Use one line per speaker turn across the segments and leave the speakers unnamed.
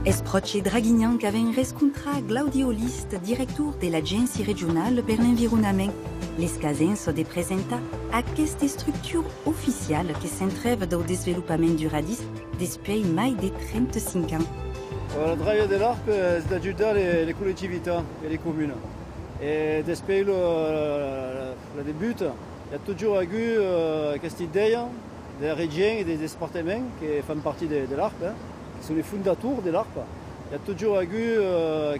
Esproce Draguignan che aveva riscontrato Claudio List, direttore dell'Agenzia regionale per l'environnement. L'escasenza de presenta a queste strutture ufficiali che si intravent dans le développement du radis depuis mai de 35 ans.
Le travail de l'ARP, c'est d'aider les collectivités et les communes. Et depuis le début, il y a toujours eu cette idée des régions et des départements qui font partie de l'ARP, qui sont les fondateurs de l'ARP. Il y a toujours eu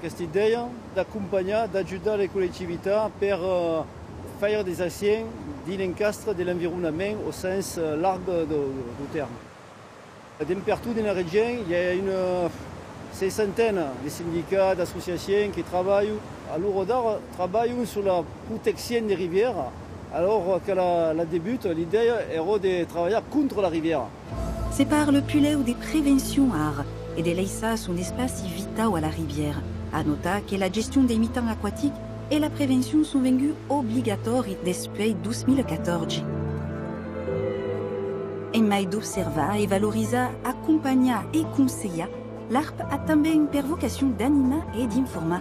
cette idée d'accompagner, d'aider les collectivités pour faire des actions d'encastre de l'environnement au sens large du terme. D'un partout dans la région, il y a une centaine de syndicats, d'associations qui travaillent. À l'Eurodar, travaillent sur la protection des rivières, alors qu'à la débute, l'idée era de travailler contre la rivière.
C'est par le pulet ou des préventions art et de laisser son espace vital à la rivière. À noter que la gestion des mitans aquatiques et la prévention sont venues obligatoires depuis 2014. En mai d'observer et valoriser, accompagner et conseiller, l'ARP a també per vocation d'animar et d'informer.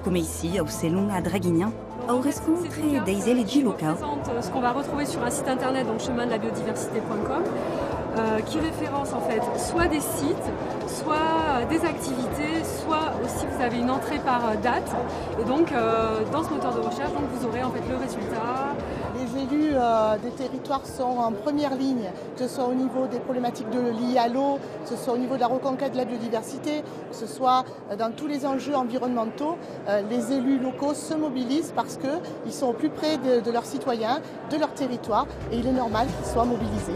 Comme ici, au Salon à Draguignan, au rencontre des élégies locales.
Ce qu'on va retrouver sur un site internet, donc chemin-de-la-biodiversité.com, qui référence en fait soit des sites, soit des activités, soit aussi vous avez une entrée par date. Et donc dans ce moteur de recherche, donc, vous aurez en fait le résultat.
Les élus des territoires sont en première ligne, que ce soit au niveau des problématiques liées à l'eau, que ce soit au niveau de la reconquête de la biodiversité, que ce soit dans tous les enjeux environnementaux. Les élus locaux se mobilisent parce qu'ils sont au plus près de leurs citoyens, de leur territoire, et il est normal qu'ils soient mobilisés.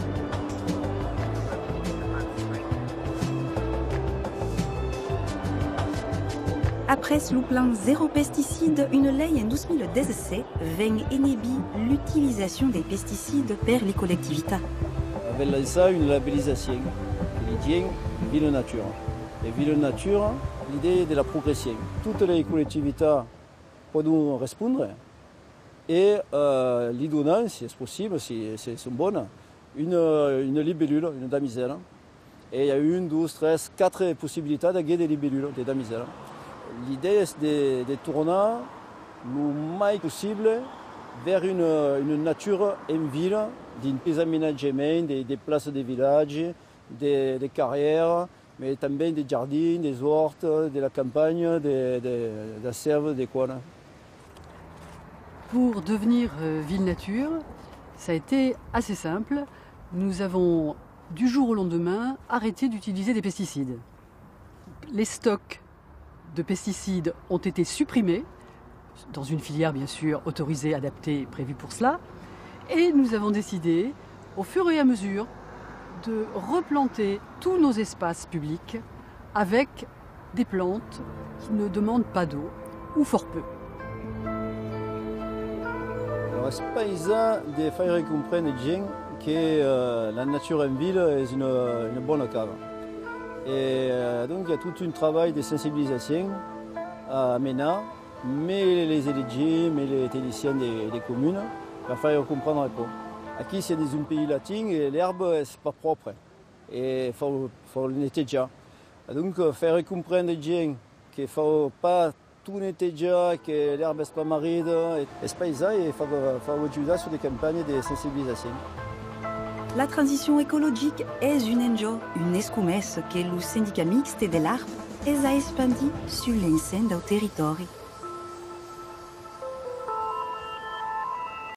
Après le plan zéro pesticide, une loi en 2017 vient inhibir l'utilisation des pesticides par les collectivités.
Avec ça, une labellisation qui dit ville nature. Et ville nature, l'idée de la progression. Toutes les collectivités peuvent répondre et lui donner, si c'est possible, si elles sont bonnes, une libellule, une damiselle. Et il y a 1, 2, 3, 4 possibilités de gagner des libellules, des damiselles. L'idée est de tourner le plus possible vers une nature en ville, des aménagements, des places de village, des carrières, mais aussi des jardins, des hortes, de la campagne, des serves, des coins.
Pour devenir ville nature, ça a été assez simple. Nous avons du jour au lendemain arrêté d'utiliser des pesticides. Les stocks de pesticides ont été supprimés, dans une filière bien sûr autorisée, adaptée, prévue pour cela. Et nous avons décidé, au fur et à mesure, de replanter tous nos espaces publics avec des plantes qui ne demandent pas d'eau, ou fort peu.
C'est paysant de faire comprendre aux gens que la nature en ville est une bonne cave. Et donc il y a tout un travail de sensibilisation à mener, mais les élus, mais les techniciens des communes, pour faire comprendre un peu. Ici, c'est dans un pays latin et l'herbe n'est pas propre. Et il faut le nettoyer. Donc faire comprendre aux gens qu'il ne faut pas tout nettoyer, que l'herbe n'est pas maride. C'est pas ça, et il faut aider sur des campagnes de sensibilisation.
La transition écologique est une enjeu, une escomesse que le syndicat mixte de l'ARP a expandi sur l'ensemble du territoire.